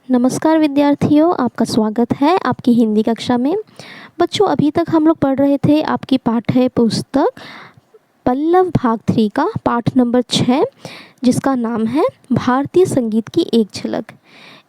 नमस्कार विद्यार्थियों, आपका स्वागत है आपकी हिंदी कक्षा में। बच्चों, अभी तक हम लोग पढ़ रहे थे आपकी पाठ्य पुस्तक पल्लव भाग 3 का पाठ नंबर 6, जिसका नाम है भारतीय संगीत की एक झलक।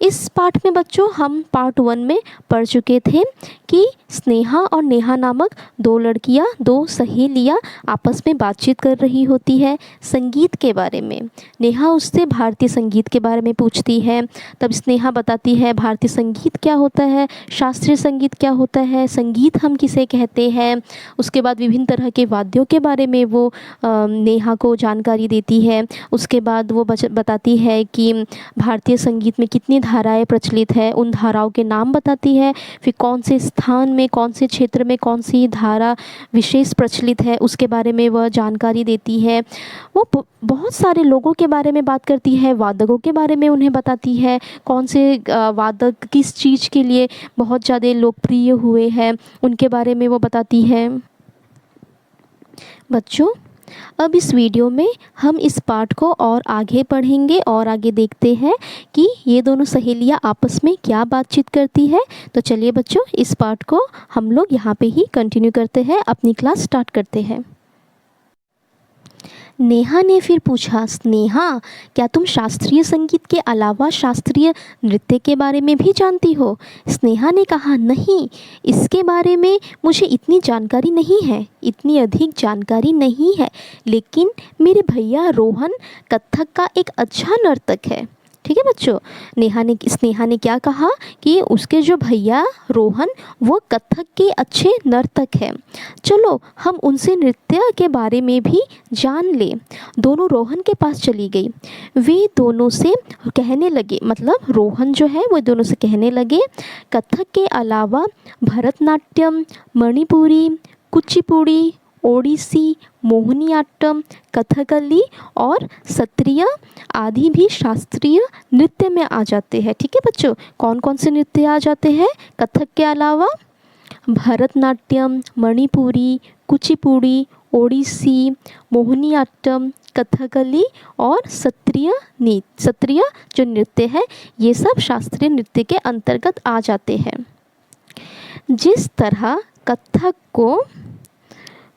इस पाठ में बच्चों हम पार्ट 1 में पढ़ चुके थे कि स्नेहा और नेहा नामक दो लड़कियां, दो सहेलियां आपस में बातचीत कर रही होती है संगीत के बारे में। नेहा उससे भारतीय संगीत के बारे में पूछती है, तब स्नेहा बताती है भारतीय संगीत क्या होता है, शास्त्रीय संगीत क्या होता है, संगीत हम किसे कहते हैं। उसके बाद विभिन्न तरह के वाद्यों के बारे में वो नेहा को जानकारी देती है। उसके बाद वो बताती है कि भारतीय संगीत में कितनी धाराएं प्रचलित है, उन धाराओं के नाम बताती है। फिर कौन से स्थान में, कौन से क्षेत्र में कौन सी धारा विशेष प्रचलित है, उसके बारे में वह जानकारी देती है। वो बहुत सारे लोगों के बारे में बात करती है, वादकों के बारे में उन्हें बताती है, कौन से वादक किस चीज़ के लिए बहुत ज़्यादा लोकप्रिय हुए हैं, उनके बारे में वो बताती है। बच्चों, अब इस वीडियो में हम इस पाठ को और आगे पढ़ेंगे और आगे देखते हैं कि ये दोनों सहेलियां आपस में क्या बातचीत करती है। तो चलिए बच्चों, इस पाठ को हम लोग यहाँ पे ही कंटिन्यू करते हैं, अपनी क्लास स्टार्ट करते हैं। नेहा ने फिर पूछा, स्नेहा, क्या तुम शास्त्रीय संगीत के अलावा शास्त्रीय नृत्य के बारे में भी जानती हो? स्नेहा ने कहा, नहीं, इसके बारे में मुझे इतनी जानकारी नहीं है, इतनी अधिक जानकारी नहीं है, लेकिन मेरे भैया रोहन कथक का एक अच्छा नर्तक है। ठीक है बच्चों, स्नेहा ने क्या कहा कि उसके जो भैया रोहन वो कथक के अच्छे नर्तक हैं, चलो हम उनसे नृत्य के बारे में भी जान ले। दोनों रोहन के पास चली गई। वे दोनों से कहने लगे, मतलब रोहन जो है वो दोनों से कहने लगे, कथक के अलावा भरतनाट्यम, मणिपुरी, कुचिपुड़ी, ओडिसी, मोहिनीअट्टम, कथकली और सत्रिय आदि भी शास्त्रीय नृत्य में आ जाते हैं। ठीक है बच्चों, कौन कौन से नृत्य आ जाते हैं कथक के अलावा? भरतनाट्यम, मणिपुरी, कुचिपुड़ी, ओडिसी, मोहिनीअट्टम, कथकली और सत्रिय जो नृत्य है, ये सब शास्त्रीय नृत्य के अंतर्गत आ जाते हैं। जिस तरह कथक को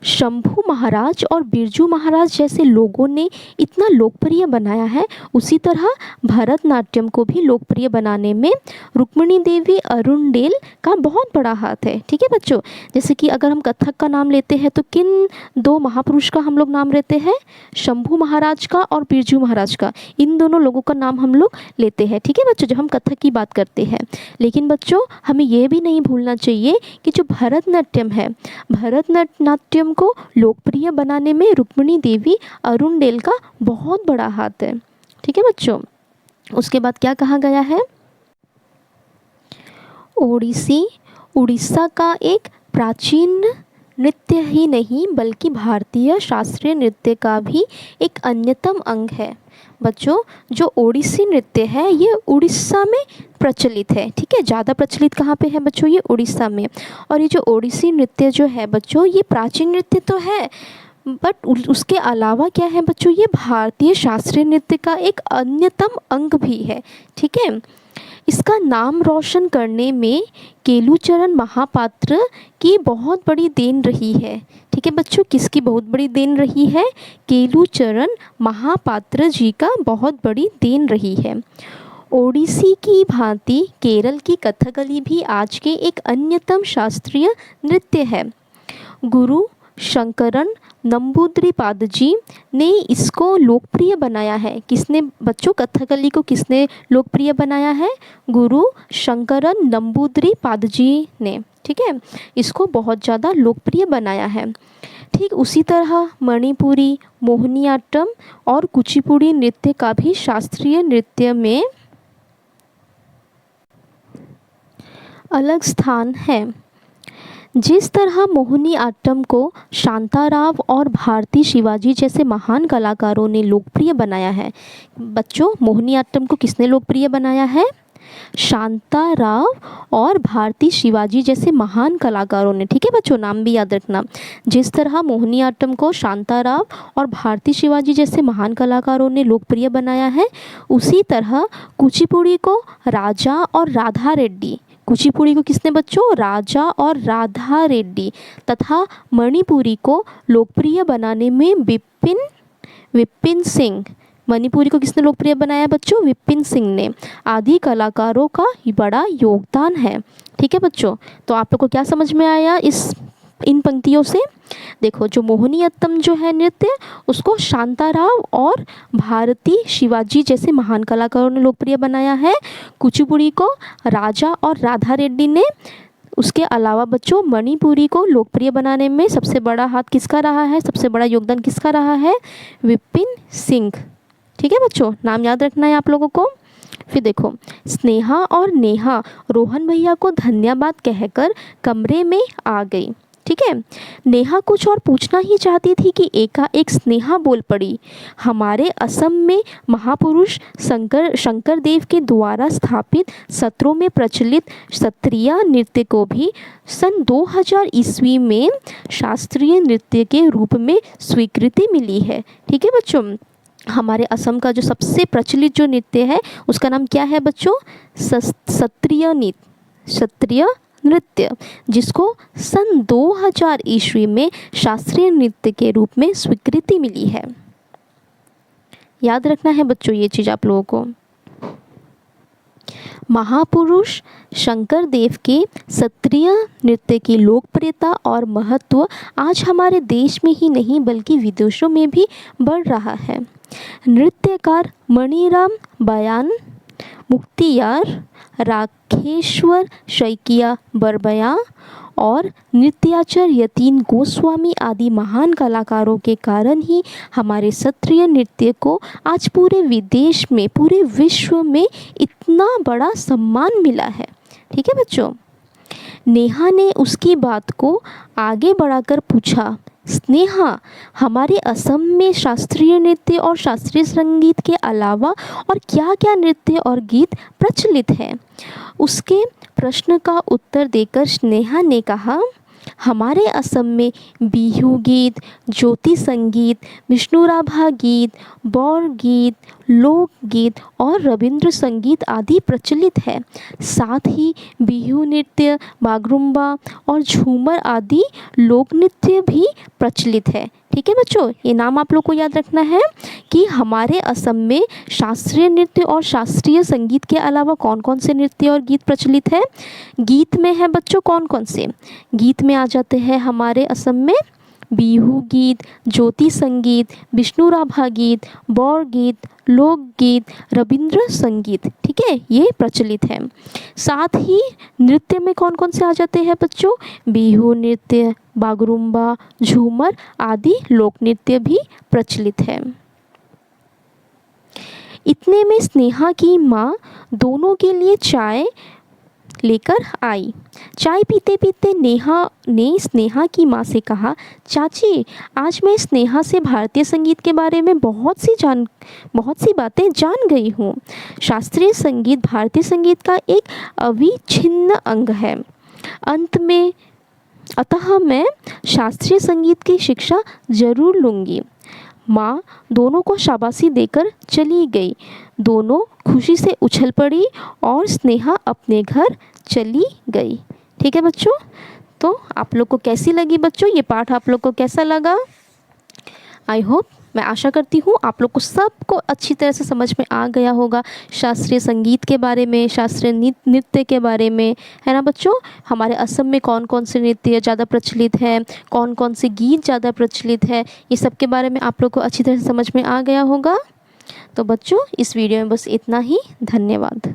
शंभू महाराज और बिरजू महाराज जैसे लोगों ने इतना लोकप्रिय बनाया है, उसी तरह भरतनाट्यम को भी लोकप्रिय बनाने में रुक्मिणी देवी अरुणडेल का बहुत बड़ा हाथ है। ठीक है बच्चों, जैसे कि अगर हम कथक का नाम लेते हैं तो किन दो महापुरुष का हम लोग नाम लेते हैं? शंभू महाराज का और बिरजू महाराज का। इन दोनों लोगों का नाम हम लोग लेते हैं। ठीक है बच्चों, जब हम कथक की बात करते हैं। लेकिन बच्चों, हमें ये भी नहीं भूलना चाहिए कि जो भरतनाट्यम है, भरतनाट्यम को लोकप्रिय बनाने में रुक्मिणी देवी अरुणडेल का बहुत बड़ा हाथ है। ठीक है बच्चों, उसके बाद क्या कहा गया है? ओडिसी उड़ीसा का एक प्राचीन नृत्य ही नहीं बल्कि भारतीय शास्त्रीय नृत्य का भी एक अन्यतम अंग है। बच्चों, जो ओडिसी नृत्य है ये उड़ीसा में प्रचलित है। ठीक है, ज़्यादा प्रचलित कहाँ पे है बच्चों? ये उड़ीसा में। और ये जो ओडिसी नृत्य जो है बच्चों, ये प्राचीन नृत्य तो है, बट उसके अलावा क्या है बच्चों, ये भारतीय शास्त्रीय नृत्य का एक अन्यतम अंग भी है। ठीक है, इसका नाम रोशन करने में केलुचरण महापात्र की बहुत बड़ी देन रही है। ठीक है बच्चों, किसकी बहुत बड़ी देन रही है? केलुचरण महापात्र जी का बहुत बड़ी देन रही है। ओडिसी की भांति केरल की कथकली भी आज के एक अन्यतम शास्त्रीय नृत्य है। गुरु शंकरन नंबूद्रिपाद जी ने इसको लोकप्रिय बनाया है। किसने बच्चों कथकली को किसने लोकप्रिय बनाया है? गुरु शंकरन नंबूद्रिपाद जी ने। ठीक है, इसको बहुत ज़्यादा लोकप्रिय बनाया है। ठीक उसी तरह मणिपुरी, मोहिनीअट्टम और कुचिपुड़ी नृत्य का भी शास्त्रीय नृत्य में अलग स्थान है। जिस तरह मोहिनीअट्टम को शांताराव और भारती शिवाजी जैसे महान कलाकारों ने लोकप्रिय बनाया है। बच्चों, मोहिनीअट्टम को किसने लोकप्रिय बनाया है? शांताराव और भारती शिवाजी जैसे महान कलाकारों ने, ठीक है बच्चों, नाम भी याद रखना। जिस तरह मोहिनीअट्टम को शांताराव और भारती शिवाजी जैसे महान कलाकारों ने लोकप्रिय बनाया है, उसी तरह कुचिपुड़ी को राजा और राधा रेड्डी, कुचिपुड़ी को किसने बच्चों, राजा और राधा रेड्डी, तथा मणिपुरी को लोकप्रिय बनाने में विपिन सिंह, मणिपुरी को किसने लोकप्रिय बनाया बच्चों, विपिन सिंह ने, आदि कलाकारों का बड़ा योगदान है। ठीक है बच्चों, तो आप लोग को क्या समझ में आया इन पंक्तियों से? देखो, जो मोहिनीअट्टम जो है नृत्य, उसको शांताराव और भारती शिवाजी जैसे महान कलाकारों ने लोकप्रिय बनाया है। कुचिपुड़ी को राजा और राधा रेड्डी ने, उसके अलावा बच्चों मणिपुरी को लोकप्रिय बनाने में सबसे बड़ा हाथ किसका रहा है, सबसे बड़ा योगदान किसका रहा है, विपिन सिंह। ठीक है बच्चों, नाम याद रखना है आप लोगों को। फिर देखो, स्नेहा और नेहा रोहन भैया को धन्यवाद कहकर कमरे में आ गई। ठीक है, नेहा कुछ और पूछना ही चाहती थी कि एकाएक स्नेहा बोल पड़ी, हमारे असम में महापुरुष शंकर देव के द्वारा स्थापित सत्रों में प्रचलित सत्रिया नृत्य को भी सन 2000 ईस्वी में शास्त्रीय नृत्य के रूप में स्वीकृति मिली है। ठीक है बच्चों, हमारे असम का जो सबसे प्रचलित जो नृत्य है उसका नाम क्या है बच्चों, सत्रिय नृत्य, जिसको सन 2000 ईस्वी में शास्त्रीय नृत्य के रूप में स्वीकृति मिली है। याद रखना है बच्चों ये चीज़ आप लोगों को। महापुरुष शंकर देव के सत्रिय नृत्य की लोकप्रियता और महत्व आज हमारे देश में ही नहीं बल्कि विदेशों में भी बढ़ रहा है। नृत्यकार मणिराम बयान, मुक्तियार, राखेश्वर शैकिया बरबया और नृत्याचार्य यतीन गोस्वामी आदि महान कलाकारों के कारण ही हमारे सत्रिय नृत्य को आज पूरे विदेश में, पूरे विश्व में इतना बड़ा सम्मान मिला है। ठीक है बच्चों, नेहा ने उसकी बात को आगे बढ़ाकर पूछा, स्नेहा, हमारे असम में शास्त्रीय नृत्य और शास्त्रीय संगीत के अलावा और क्या क्या नृत्य और गीत प्रचलित है? उसके प्रश्न का उत्तर देकर स्नेहा ने कहा, हमारे असम में बिहू गीत, ज्योति संगीत, विष्णुराभा गीत, बौर गीत, लोकगीत और रविंद्र संगीत आदि प्रचलित है। साथ ही बिहू नृत्य, बागरुम्बा और झूमर आदि लोक नृत्य भी प्रचलित है। ठीक है बच्चों, ये नाम आप लोग को याद रखना है कि हमारे असम में शास्त्रीय नृत्य और शास्त्रीय संगीत के अलावा कौन कौन से नृत्य और गीत प्रचलित है। गीत में है बच्चों कौन कौन से, गीत में आ जाते हैं हमारे असम में बिहू गीत, ज्योति संगीत, विष्णुराभा गीत, बौर गीत, लोकगीत, रविंद्र संगीत। ठीक है, ये प्रचलित है। साथ ही नृत्य में कौन कौन से आ जाते हैं बच्चों, बिहू नृत्य, बागरुम्बा, झूमर आदि लोक नृत्य भी प्रचलित है। इतने में स्नेहा की माँ दोनों के लिए चाय लेकर आई। चाय पीते पीते नेहा ने स्नेहा की माँ से कहा, चाची, आज मैं स्नेहा से भारतीय संगीत के बारे में बहुत सी बातें जान गई हूँ। शास्त्रीय संगीत भारतीय संगीत का एक अविच्छिन्न अंग है। अतः मैं शास्त्रीय संगीत की शिक्षा जरूर लूँगी। माँ दोनों को शाबाशी देकर चली गई। दोनों खुशी से उछल पड़ी और स्नेहा अपने घर चली गई। ठीक है बच्चों, तो आप लोग को कैसी लगी बच्चों ये पाठ, आप लोग को कैसा लगा? आई होप, मैं आशा करती हूँ आप लोग को सबको अच्छी तरह से समझ में आ गया होगा शास्त्रीय संगीत के बारे में, शास्त्रीय नृत्य के बारे में, है ना बच्चों। हमारे असम में कौन कौन से नृत्य ज़्यादा प्रचलित है, कौन कौन से गीत ज़्यादा प्रचलित है, ये सब के बारे में आप लोग को अच्छी तरह से समझ में आ गया होगा। तो बच्चों, इस वीडियो में बस इतना ही। धन्यवाद।